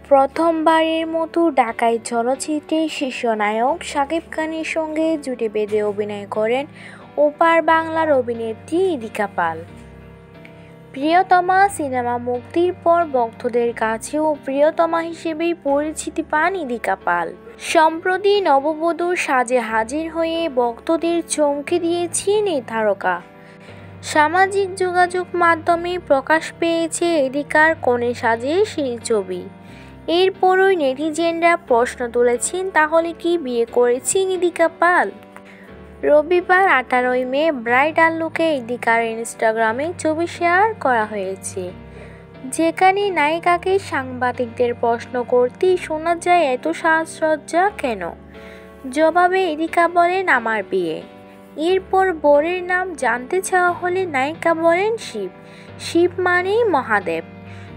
প্রথমবারের মতো ঢাকাই চলচ্চিত্রের শীর্ষনায়ক শাকিব খানের সঙ্গে জুটি বেঁধে অভিনয় করেন ওপার বাংলার অভিনেত্রী ইদিকা পাল। প্রিয়তমা সিনেমা মুক্তির পর ভক্তদের কাছেও প্রিয়তমা হিসেবেই পরিচিতি পান ইদিকা পাল। সম্প্রতি নববধূর সাজে হাজির হয়ে ভক্তদের চমকে দিয়েছেন এই তারকা। সামাজিক যোগাযোগ মাধ্যমে প্রকাশ পেয়েছে ইদিকার কনে সাজে সেই ছবি। এরপরই নেটিজেনরা প্রশ্ন তুলেছেন, তাহলে কি বিয়ে করেছেন ইদিকা পাল? রবিবার 18 মে ব্রাইডাল লুকে ইদিকার ইনস্টাগ্রামে ছবি শেয়ার করা হয়েছে, যেখানে নায়িকাকে সাংবাদিকদের প্রশ্ন করতেই শোনা যায়, এত সাজসজ্জা কেন? জবাবে ইদিকা বলেন, আমার বিয়ে। এরপর বরের নাম জানতে চাওয়া হলে নায়িকা বলেন শিব। শিব মানেই মহাদেব।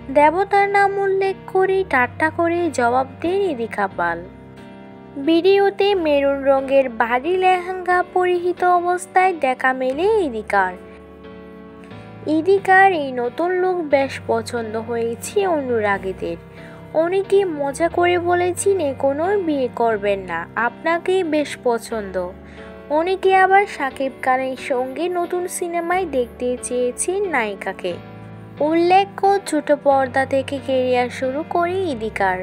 দেবতার নাম উল্লেখ করে ঠাট্টা করে জবাব দেন ইদিকা পাল। ভিডিওতে মেরুন রঙের ভারী লেহেঙ্গা পরিহিত অবস্থায় দেখা মেলে ইদিকার। ইদিকার এই নতুন লুক বেশ পছন্দ হয়েছে অনুরাগীদের। অনেকে মজা করে বলেছেন, এখনো বিয়ে করবেন না, আপনাকেই বেশ পছন্দ। অনেকে আবার শাকিব খানের সঙ্গে নতুন সিনেমায় দেখতে চেয়েছেন নায়িকাকে। উল্লেখ্য, ছোট পর্দা থেকে ক্যারিয়ার শুরু করে ইদিকার।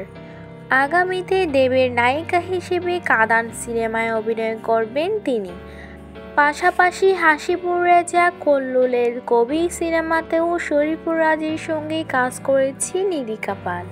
আগামীতে দেবের নায়িকা হিসেবে কাঁদান সিনেমায় অভিনয় করবেন তিনি। পাশাপাশি হাসিপুর রেজা কল্লোলের কবি সিনেমাতেও শরীফুর রাজের সঙ্গে কাজ করেছেন ইদিকা পাল।